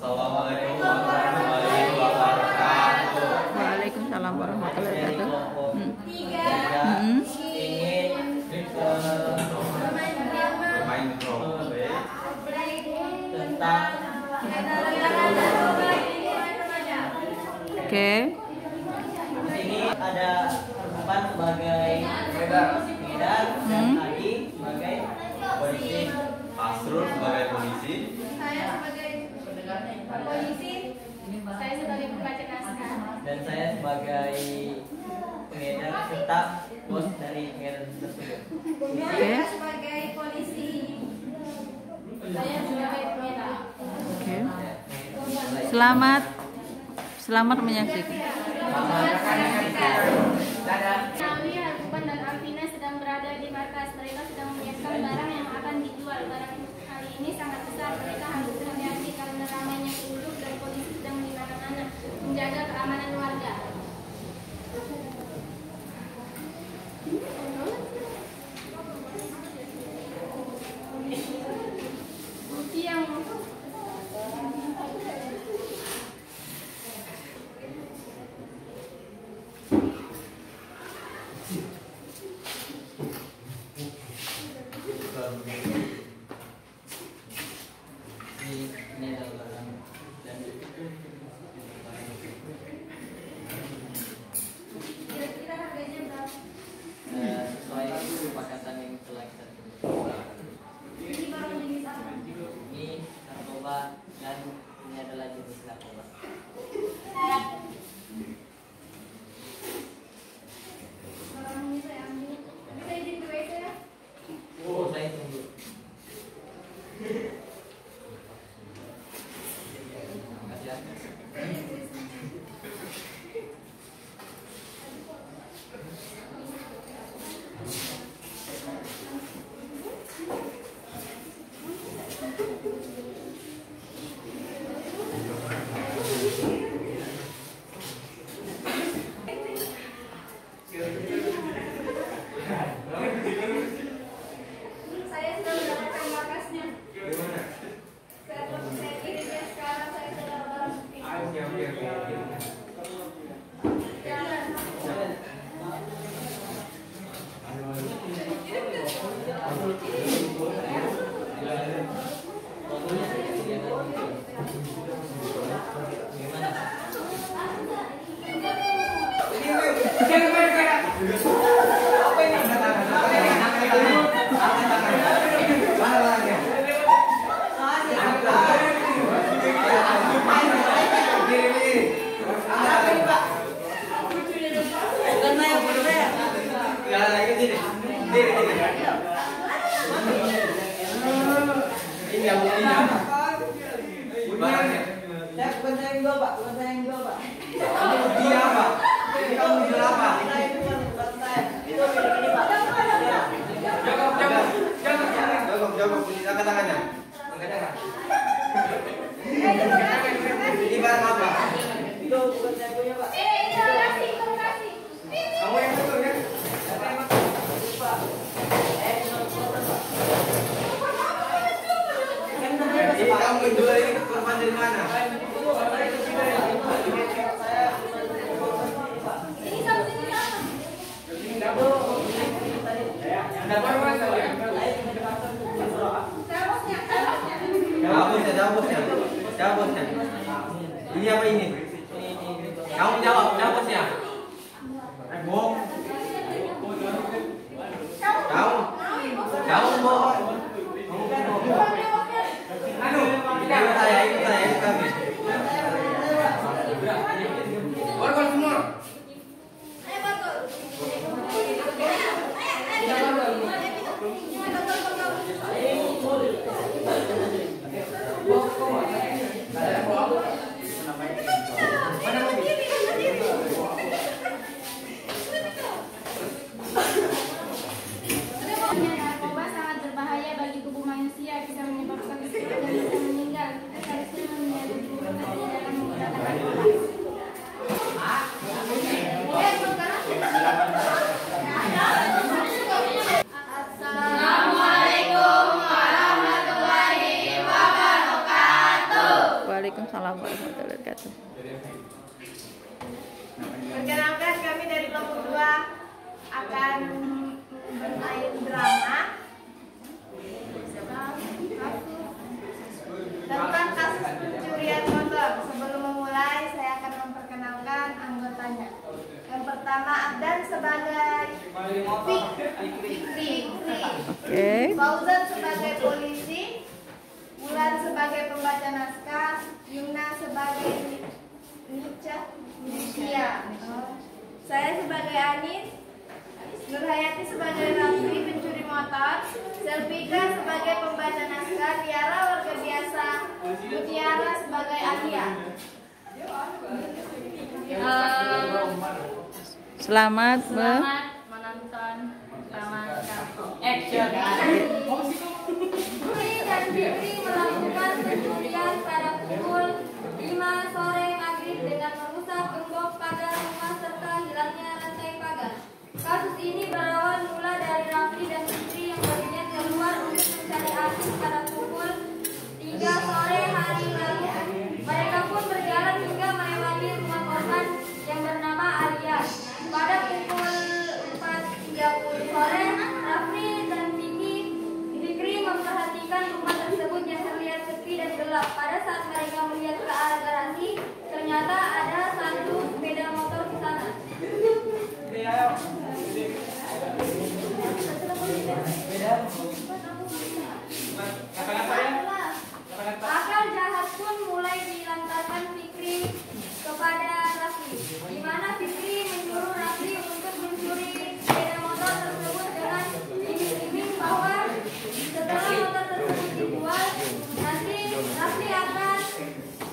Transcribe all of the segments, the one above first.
Assalamualaikum warahmatullahi wabarakatuh. Waalaikumsalam warahmatullahi wabarakatuh. Ingin bermain drum tentang Oke. ini ada Irfan sebagai pengedar dan Adi sebagai polisi, Asrul sebagai polisi, Saya sebagai polisi, saya sebagai pembaca naskah, dan saya sebagai pengedar serta bos dari pengedar tersebut. Oke. sebagai polisi, saya sebagai pengedar. Oke. Selamat menyaksikan. Kami Alkupan dan Alvina sedang berada di markas. Mereka sedang menyiapkan barang yang akan dijual. Barang kali ini sangat besar. Mereka harus hati-hati karena ramainya penduduk dan polisi sedang di mana-mana menjaga keamanan warga. Bukti yang Ini adalah barang dan kira-kira harganya berapa? sesuai kesepakatan yang telah kita tentukan. Ini barang jenis apa? Ini narkoba dan ini adalah jenis narkoba. Barang ini saya ambil. Tapi saya izin ke WC ya. Oh, saya tunggu. Terima kasih ya. Saya sudah mendapatkan markasnya. Saya kirimnya sekarang. Saya sudah barang bukti. Jangan. Ini yang buktinya. Barangnya. Bukan saya yang jual, Pak. Bukan saya yang jual, Pak. Ini buktinya apa? Ini kamu jual apa? Saya itu bukan saya. Itu milik ini, Pak. Jawab, angkat tangannya. Angkat tangan. Ini barang apa? Itu bukan saya punya, Pak. Ini lokasi, lokasi. Kamu yang betul ya? Siapa yang betul? Pak. Jadi kamu menjual ini korban dari mana? Ini sama sini sama. Ada korban saja. Saya bosnya. Jawab bosnya. Ini apa ini? Kamu jawab bosnya. Bohong. Kamu bohong. Ikut saya, ikut kami. Korban semua. Ayo betul. Waalaikumsalam warahmatullahi wabarakatuh. Perkenalkan, kami dari kelompok 2 akan bermain drama tentang kasus pencurian motor. Sebelum memulai, saya akan memperkenalkan anggotanya. Yang pertama, Abdan sebagai Fikri, Oke. Fauzan sebagai polisi, Wulan sebagai pembaca naskah, Yuna sebagai Nicia, saya sebagai Anis, Nurhayati sebagai Rafli pencuri motor, Selvika sebagai pembaca naskah, Tiara warga biasa, Mutiara sebagai Alia. Selamat menonton drama kami. Action. Putri dan Fitri melakukan pencurian pada pukul 5 sore maghrib dengan merusak gembok pagar rumah serta hilangnya rantai pagar. Kasus ini berawal mula dari Rafli dan Fitri yang berniat keluar untuk mencari Asis pada pukul 3 sore hari lalu. Mereka pun berjalan hingga melewati rumah korban yang bernama Alia. Pada pukul 4.30 sore, Rafli dan Fikri memperhatikan rumah tersebut yang terlihat sepi dan gelap. Pada saat mereka melihat ke arah garasi, ternyata ada satu sepeda motor di sana. Akal jahat pun mulai dilantarkan Fikri kepada Rafli, di mana Fikri menyuruh Rafli untuk mencuri sepeda motor tersebut dengan iming-iming bahwa setelah motor tersebut dijual, nanti Rafli akan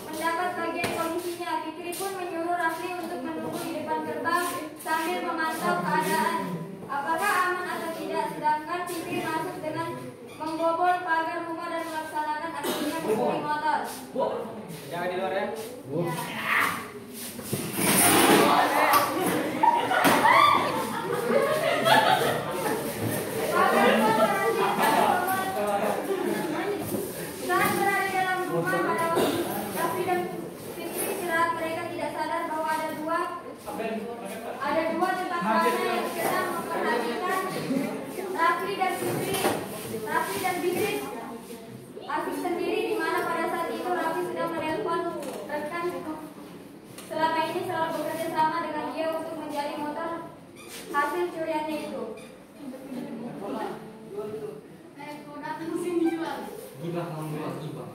mendapat bagian komisinya. Fikri pun menyuruh Rafli untuk menunggu di depan gerbang sambil memantau keadaan apakah aman atau tidak. Sedangkan Fikri masuk dengan membobol pagar rumah dan melaksanakan aksinya mencuri motor. Jangan di luar ya. Saat berada dalam rumah pada waktu Rafli dan Fikri istirahat, mereka tidak sadar bahwa ada dua tempat rasa yang sedang memperhatikan Rafli dan Fikri. Asik sendiri, di mana pada saat itu Rafli sedang menelpon rekan selama ini selalu bekerja sama dengan dia untuk menjadi motor hasil curiannya itu. Gibah ngomong gibah.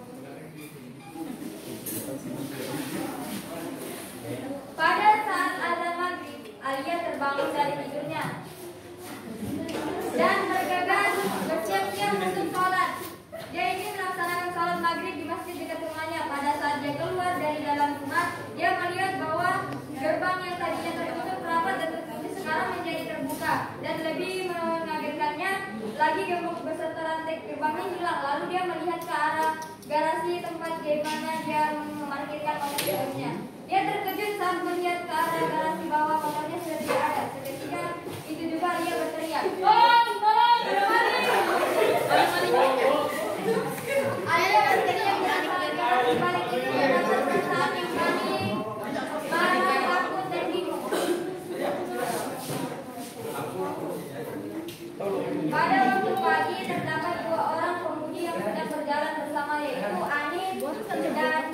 Pada saat azan maghrib, Alia terbangun dari tidurnya dan bergegas bersiap-siap untuk sholat. Dia ingin melaksanakan sholat maghrib di masjid dekat rumahnya. Pada saat dia keluar dari dalam rumah, dia melihat bahwa gerbang yang tadinya tertutup rapat dan terkunci sekarang menjadi terbuka. Dan lebih mengagetkannya lagi, gembok beserta rantai gerbangnya hilang. Lalu dia melihat ke arah garasi tempat gimana dia memarkirkan motornya. Dia terkejut saat melihat ke arah garasi bahwa motornya sudah tidak ada. Seketika itu juga dia berteriak, "Tolong, tolong, bermaling!" Alia berteriak dan di balik itu terdapat perasaan yang panik, marah, takut, dan bingung. Pada waktu pagi terdapat 2 orang pemuda yang sedang berjalan bersama, yaitu Anis dan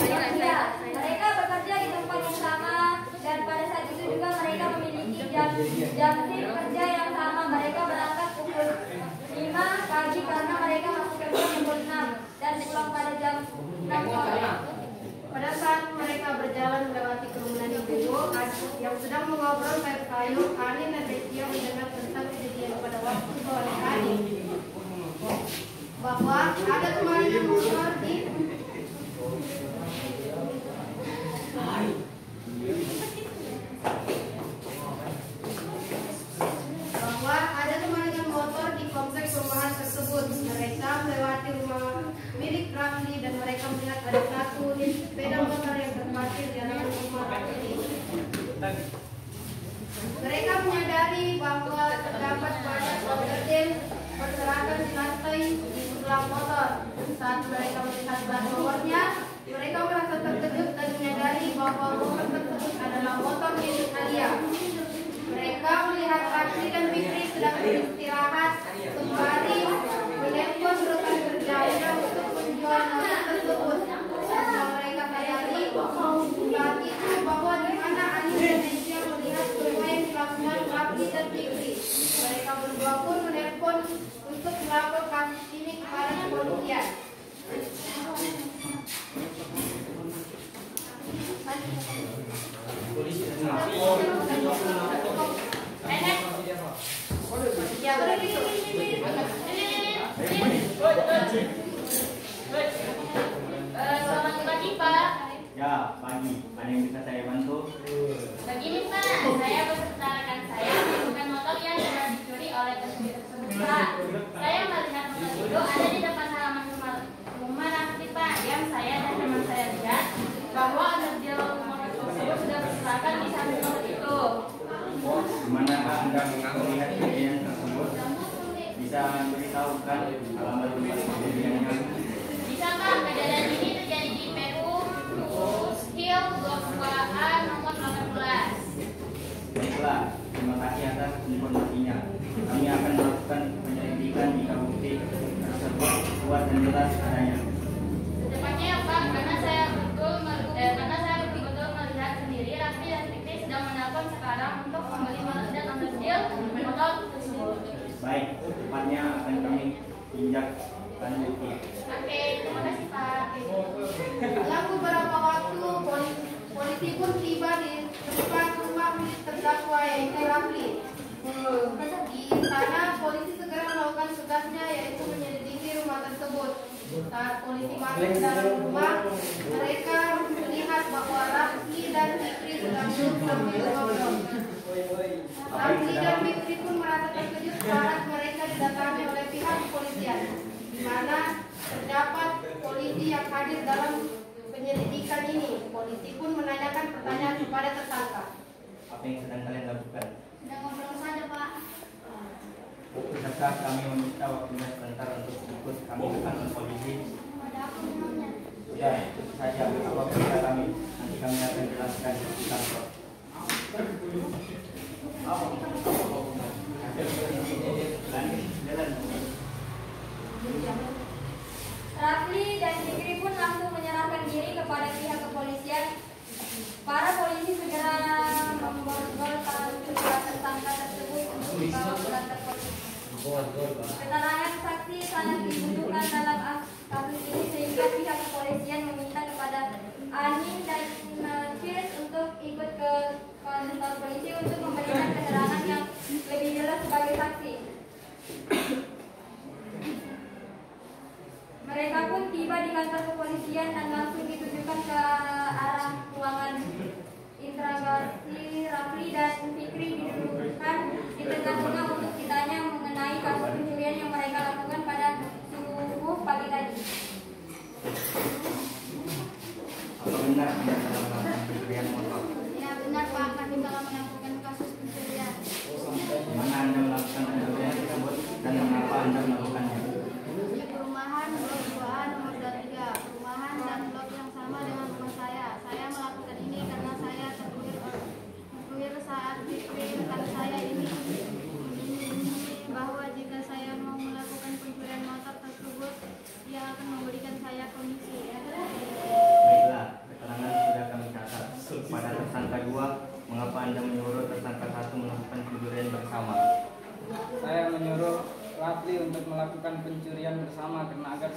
Alia. Mereka bekerja di tempat yang sama dan pada saat itu juga mereka memiliki jam shift kerja yang sama. Mereka berangkat pukul 5 pagi karena mereka masuk kerja pukul 6 dan pulang pada jam 6 sore. Pada saat mereka berjalan melewati kerumunan ibu yang sedang mengobrol kayu, Ani dan Desia mendengar tentang kejadian pada waktu sore hari bahwa ada kemalingan motor di komplek perumahan tersebut. Mereka melewati rumah milik Rafli dan mereka melihat ada satu unit sepeda motor yang terparkir di halaman rumah Rafli. Mereka menyadari bahwa terdapat banyak order berserakan di lantai di sebelah motor. Saat mereka melihat plat nomornya, mereka merasa bahwa motor tersebut adalah motor milik Alia. Mereka melihat Rafli dan Fikri sedang beristirahat kembali menelpon rekan kerjanya untuk menjual motor tersebut. Setelah mereka sadari saat itu bahwa di mana Anis dan Nesya melihat semua yang dilakukan Rafli dan Fikri. Mereka berdua pun menelpon untuk melapor kasus ini kepada kepolisian. Selamat pagi, Pak. Ya, pagi. Ada yang bisa saya bantu? Begini, Pak, saya beserta rekan saya menemukan motor yang sudah dicuri oleh pencuri tersebut, Pak. Saya melihat motor itu ada di depan halaman rumah Rafli, Pak. Yang saya dan teman saya lihat bahwa underdeal motor tersebut sudah berserakan di samping motor itu. Gimana Anda melihat kejadian tersebut? Bisa beritahukan alamat tempat kejadiannya? Bisa, Pak, kejadian ini terjadi di PU Hill Blok 2A nomor 18. Baiklah, terima kasih atas informasinya. Kami akan melakukan penyelidikan jika bukti tersebut kuat dan jelas adanya. Secepatnya ya, Pak, karena saya betul-betul melihat sendiri Rafli dan Fikri sedang menelpon sekarang untuk membeli dan underdeal motor tersebut. Baik, cepatnya akan kami tindak lanjuti. Oke, terima kasih, Pak. Dalam beberapa waktu, polisi pun tiba di depan rumah milik terdakwa yaitu Rafli. Di sana polisi segera melakukan tugasnya yaitu menyelidiki rumah tersebut. Saat polisi masuk ke dalam rumah, mereka melihat bahwa Rafli dan Fikri sedang duduk sambil ngobrol. Rafli dan Fikri pun merasa terkejut saat mereka didatangi oleh pihak kepolisian, di mana terdapat polisi yang hadir dalam penyelidikan ini. Polisi pun menanyakan pertanyaan kepada tersangka. Apa yang sedang kalian lakukan? Sedang ngobrol saja, Pak. Bisakah kami meminta waktunya sebentar untuk ikut kami ke kantor polisi? Ada apa memangnya? Ya, itu saja. Apa perintah kami? Nanti kami akan jelaskan di kantor. Rafli dan Fikri pun langsung menyerahkan diri kepada pihak kepolisian. Para polisi segera memborgol kedua tersangka tersebut untuk dibawa ke kantor polisi. Keterangan saksi sangat dibutuhkan dalam kasus ini sehingga pihak kepolisian meminta kepada Anin dan Fis untuk ikut ke kantor polisi untuk memberikan keterangan yang lebih jelas sebagai saksi. Mereka pun tiba di kantor kepolisian dan langsung ditujukan ke arah ruangan interogasi. Rafli dan Fikri didudukkan di tengah-tengah untuk ditanya mengenai kasus pencurian yang mereka lakukan pada subuh pagi tadi. Apa benar Anda telah melakukan pencurian motor? Ya benar, Pak, kami telah melakukan kasus pencurian. Di mana Anda melakukan pencurian tersebut dan mengapa Anda melakukannya? Di perumahan blok 2A nomor 23, perumahan dan blok yang sama dengan rumah saya. Saya melakukan ini karena saya terpikir saat Fikri rekan saya ini bahwa jika saya mau melakukan pencurian motor tersebut, dia akan memberikan saya komisi. Baiklah, keterangan sudah kami catat. Pada tersangka 2, mengapa Anda menyuruh tersangka 1 melakukan pencurian bersama? Saya menyuruh Rafli untuk melakukan pencurian bersama karena agar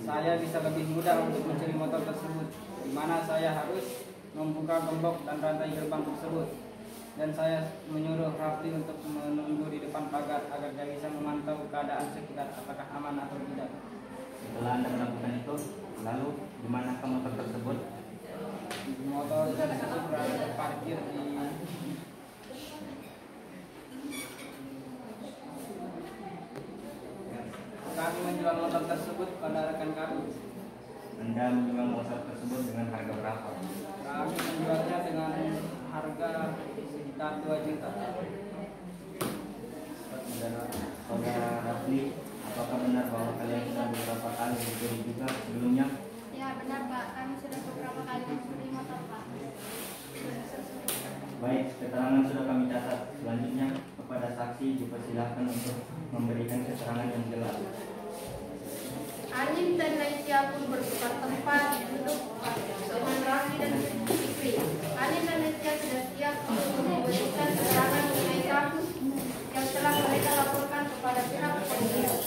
saya bisa lebih mudah untuk mencuri motor tersebut, di mana saya harus membuka gembok dan rantai gerbang tersebut. Dan saya menyuruh Rafli untuk menunggu di depan pagar agar dia bisa memantau keadaan sekitar apakah aman atau tidak. Setelah Anda melakukan itu, lalu di manakah motor tersebut? Motor tersebut berada terparkir di kami menjual motor tersebut pada rekan kami. Anda menjual motor tersebut dengan harga berapa? Kami menjualnya dengan harga sekitar 2 juta. Saudara Rafli, apakah benar bahwa kalian sudah beberapa kali mencuri juga sebelumnya? Ya benar Pak, kami sudah beberapa kali mencuri motor Pak. Baik, keterangan sudah kami catat. Selanjutnya kepada saksi dipersilahkan untuk memberikan keterangan yang jelas. Anin dan Naisya pun bertukar tempat duduk dengan Raffi dan Fikri. Anin dan Naisya sudah siap untuk memberikan keterangan mengenai kasus yang telah mereka laporkan kepada pihak kepolisian.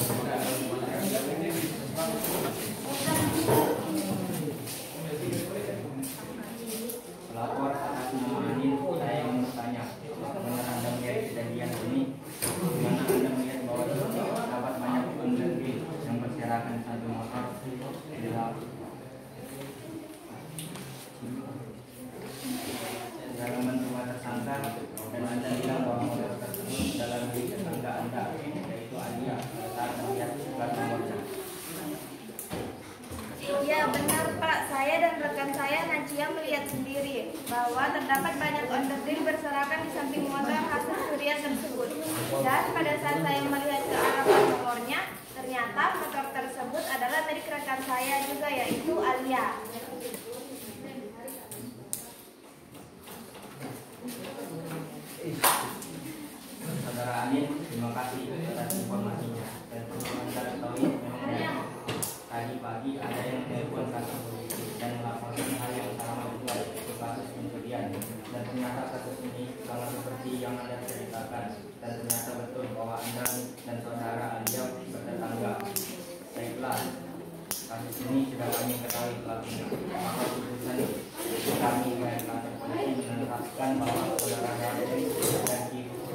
Pelapor atas nama Anin, saya ingin bertanya, benar Anda melihat kejadian ini? Bagaimana Anda melihat bahwa terdapat banyak pengendara yang berserakan satu motor di dalam rumah tersangka, dan Anda bilang bahwa motor tersebut dalam milik tetangga Anda, yaitu Alia, saat melihat plat nomornya. Ya benar Pak, saya dan rekan saya Najia melihat sendiri bahwa terdapat banyak onderdil berserakan di samping motor hasil curian tersebut. Dan pada saat saya melihat ke arah plat nomornya, ternyata motor tersebut adalah milik rekan saya juga, yaitu Alia. Saudara Anin, terima kasih atas informasinya. Dan perlu Anda ketahui, memang tadi pagi ada yang telepon kantor polisi dan melaporkan hal yang sama juga, yaitu kasus pencurian. Dan ternyata kasus ini sama seperti yang Anda ceritakan. Dan ternyata betul bahwa Anda dan saudara Alia bertetangga. Baiklah, kasus ini sudah kami ketahui pelakunya. Maka keputusan kami dari kantor polisi menetapkan bahwa saudara Raffi dan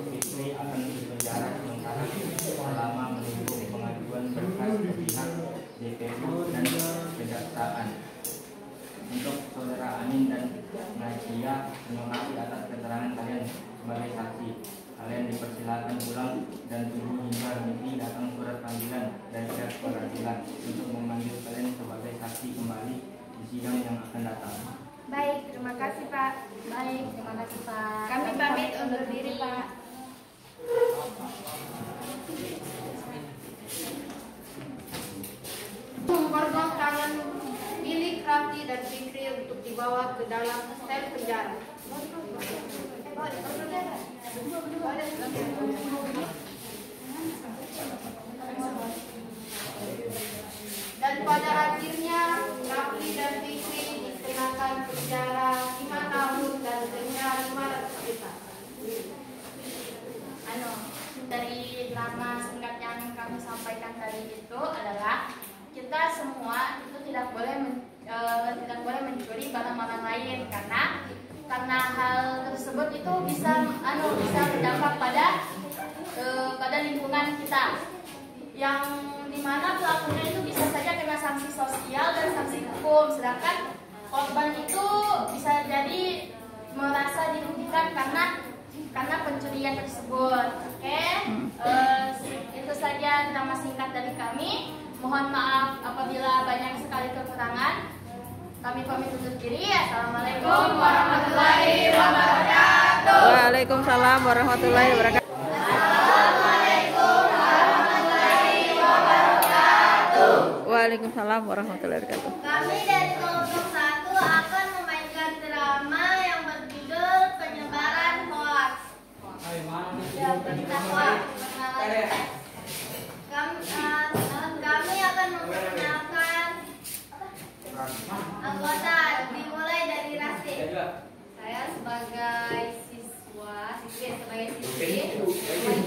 Fikri akan dipenjara sementara selama menunggu pengajuan berkas ke pihak DPU dan kejaksaan. Untuk saudara Anin dan Najia, terima kasih atas keterangan kalian sebagai saksi. Kalian dipersilakan pulang dan tunggu hingga nanti datang surat panggilan dari pihak pengadilan untuk memanggil kalian sebagai saksi kembali di sidang yang akan datang. Baik, terima kasih Pak. Baik, terima kasih Pak. Kami pamit undur diri Pak. Memborgol tangan milik Raffi dan Fikri untuk dibawa ke dalam sel penjara. Dan pada akhirnya Raffi dan Fikri dikenakan penjara 5 tahun dan denda 500 juta. Dari drama singkat yang kami sampaikan tadi itu adalah kita semua itu tidak boleh mencuri barang-barang lain karena hal tersebut itu bisa berdampak pada lingkungan kita, yang dimana pelakunya itu bisa saja kena sanksi sosial dan sanksi hukum, sedangkan korban itu bisa jadi merasa dirugikan karena pencurian tersebut. Oke, itu saja drama singkat dari kami. Mohon maaf apabila banyak sekali kekurangan. Kami pamit undur diri. Assalamualaikum warahmatullahi wabarakatuh. Waalaikumsalam warahmatullahi wabarakatuh. Waalaikumsalam warahmatullahi wabarakatuh. Kami dari kelompok 1 akan memainkan drama yang berjudul Penyebaran Hoax. Ya, berita hoax. Kami akan memperkenalkan anggota, dimulai dari Rasid. Saya sebagai siswa, sebagai siswi.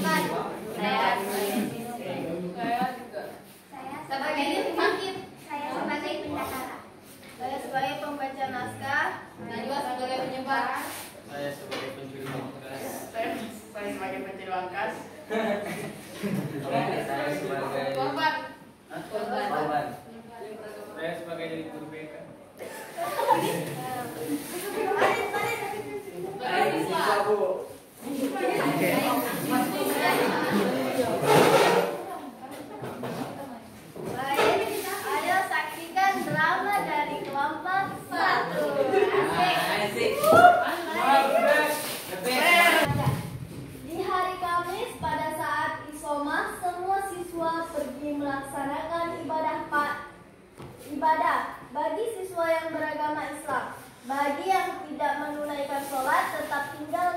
Saya sebagai siswi. Saya juga. Saya sebagai hakim. Saya sebagai pendahara. Saya sebagai pembaca naskah. Najwa sebagai penyebar. Saya sebagai pencuri mangkas. Saya sebagai pencuri mangkas. Saya sebagai Korban. korban. Saya sebagai guru BK. Baik, ayo saksikan drama dari kelompok 1. Asik. Di hari Kamis pada saat Isoma, semua siswa pergi melaksanakan ibadah bagi siswa yang beragama Islam. Bagi yang tidak menunaikan sholat tetap tinggal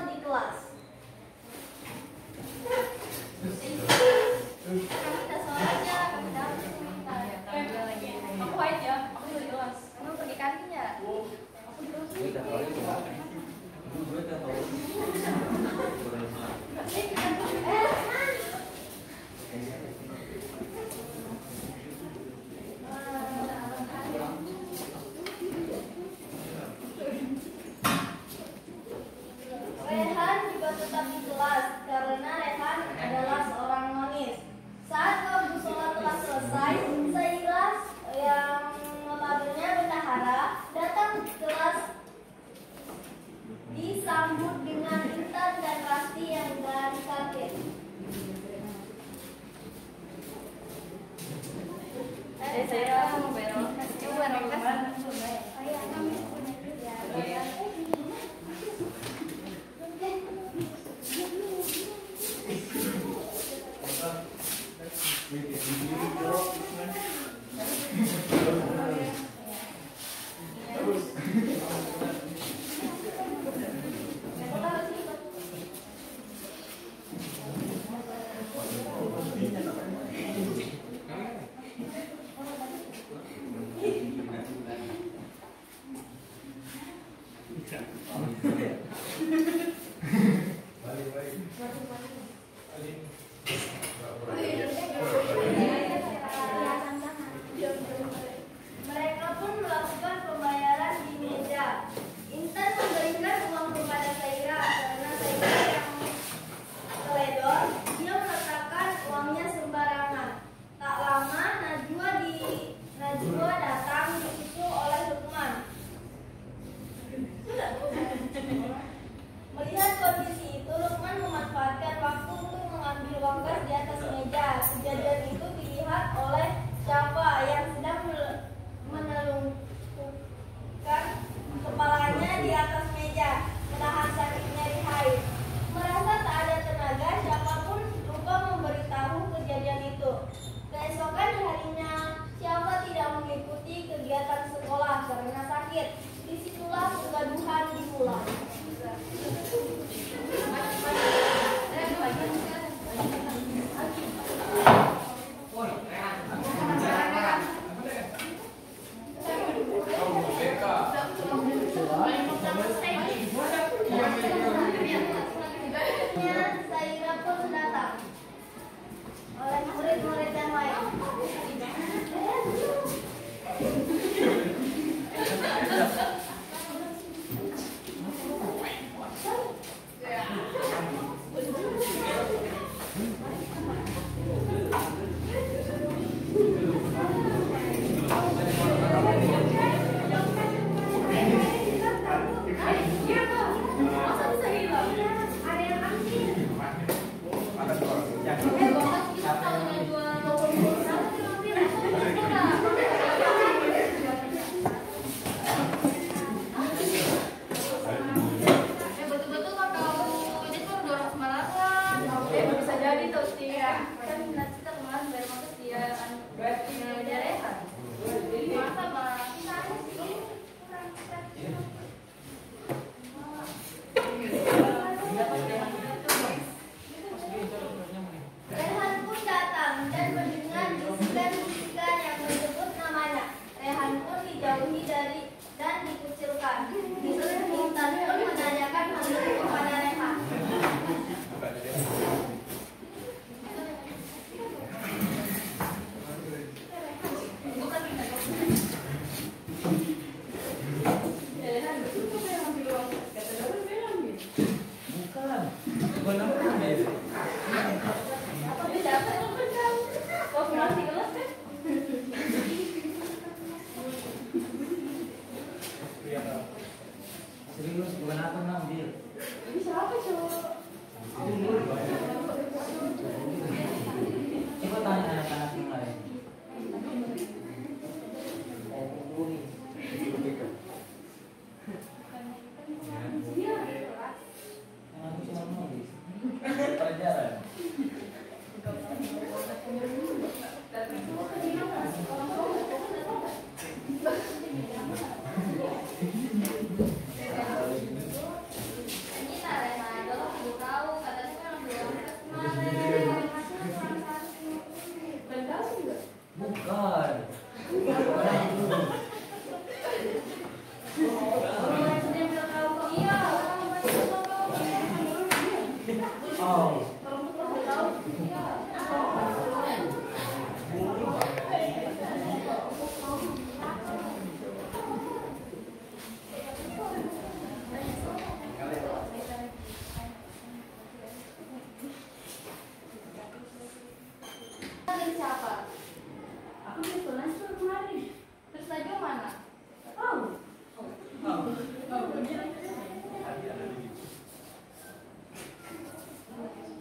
Mereka pun melakukan pembayaran di meja. Intan memberikan uang kepada Saira karena Saira yang teledor, dia meletakkan uangnya sembarangan. Tak lama Najwa datang disusul oleh Lukman. Melihat kondisi itu, Lukman memanfaatkan waktu untuk mengambil uang kas di atas meja. Kejadian itu dilihat oleh Syafa yang sedang menelungkupkan kepalanya di atas meja, menahan sakitnya di haid. Merasa tak ada tenaga, Syafa pun lupa memberitahu kejadian itu. Keesokan harinya, Syafa tidak mengikuti kegiatan sekolah karena sakit. Disitulah kegaduhan dimulai. Saira pun datang oleh murid-murid yang lain. Rehan pun datang dan mendengar bisikan-bisikan yang menyebut namanya. Rehan pun dijauhi dan dikucilkan. Intan pun menanyakan hal itu kepada Rehan. Serius, bukan aku ngambil. Coba tanya anak-anak yang lain. Yang aku cuma nulis. Pelajaran. Bukan. Oh. Siapa? Aku di sekolah kemarin. Terus Najwa mana?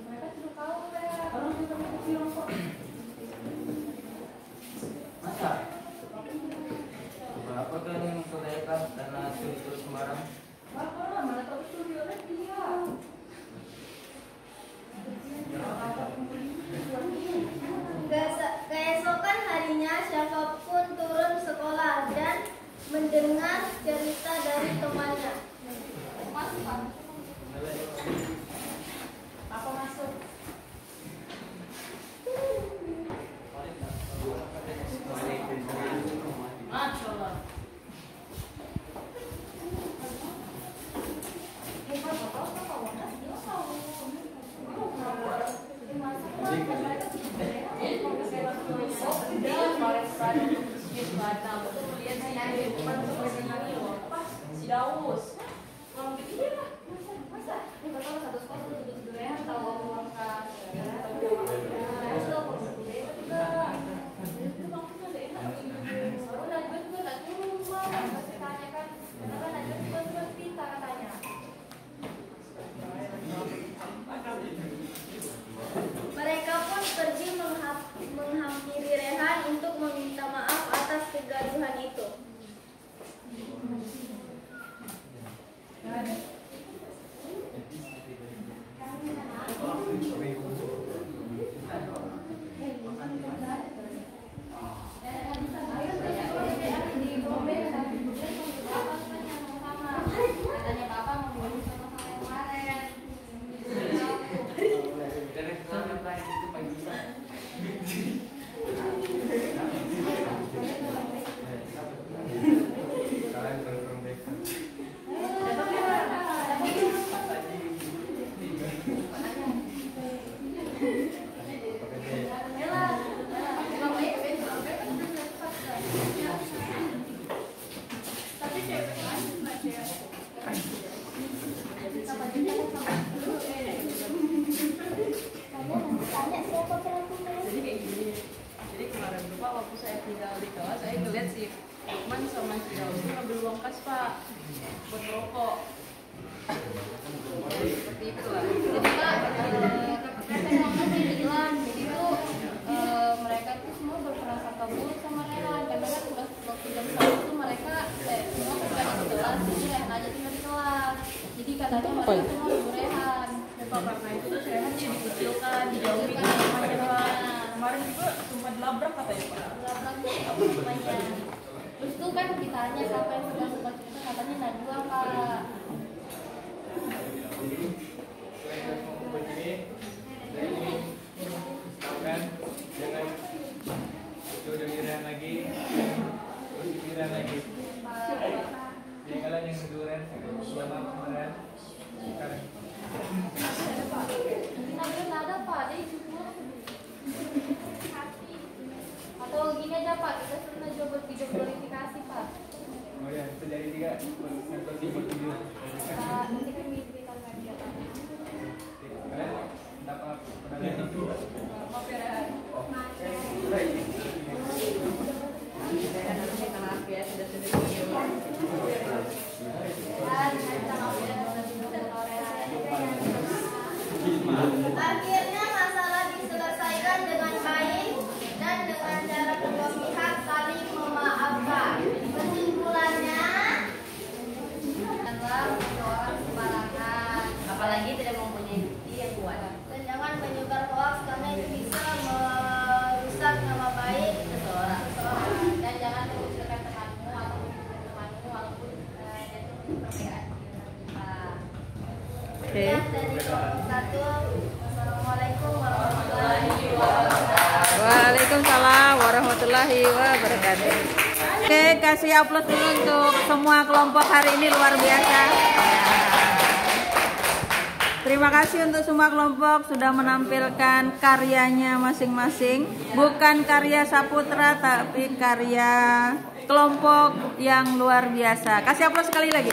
Mereka suruh kau Masa? Muharram. Keesokan harinya siapapun turun sekolah dan mendengar cerita dari temannya. Apa masuk? Si Daus. Mereka pun pergi menghampiri Rehan untuk meminta maaf atas kegaduhan itu. Katanya bapak mau ngomong sama kemarin. Jadi kemarin tuh Pak, waktu saya tinggal di kelas, saya ngeliat si Lukman sama si Daus itu ngambil uang kas Pak buat rokok. Seperti itu lah. Jadi Pak, saya mau ngasih bilang, jadi tuh mereka tuh semua berprasangka buruk sama Rehan karena kan udah waktu jam 1 tuh mereka semua sudah di kelas, jadi Rehan aja tinggal di kelas. Jadi katanya mereka semua nunggu Rehan. Pak, karena itu tuh saya dia dikucilkan, dijauhin sama Rehan. Kemarin juga cuma dilabrak katanya Pak. Belakangnya apa namanya? Terus tuh kan ditanya siapa yang suka cerita, katanya Najwa Pak. Kan jangan jodohin Rehan lagi, terus pikiran lagi. Jadi kalian yang keduren, selama kemarin sekarang. Najwa nggak ada Pak, dia cuma atau gini aja Pak, kita suruh Najwa buat video glorifikasi Pak. Oh ya, itu jadi 3 nonton di video. Nanti kan diberitakan lagi ya Pak. Kalian dapat pendapat itu? Maaf ya Rehan. Maaf ya, sudah video. Akhirnya masalah diselesaikan dengan baik dan dengan cara kedua pihak saling memaafkan. Kesimpulannya, Adalah orang sembarangan, apalagi tidak mempunyai bukti yang kuat. dan jangan menyebar hoax karena itu bisa merusak nama baik Seseorang. Dan jangan mengucilkan temanmu atau mengucilkan temanmu walaupun dia itu perbedaan Pak. Oke. Sekian dari kelompok 1. Wassalamualaikum warahmatullahi wabarakatuh. Waalaikumsalam warahmatullahi wabarakatuh. Oke, kasih upload dulu untuk semua kelompok hari ini, luar biasa. Terima kasih untuk semua kelompok sudah menampilkan karyanya masing-masing. Bukan karya Saputra, tapi karya kelompok yang luar biasa. Kasih upload sekali lagi.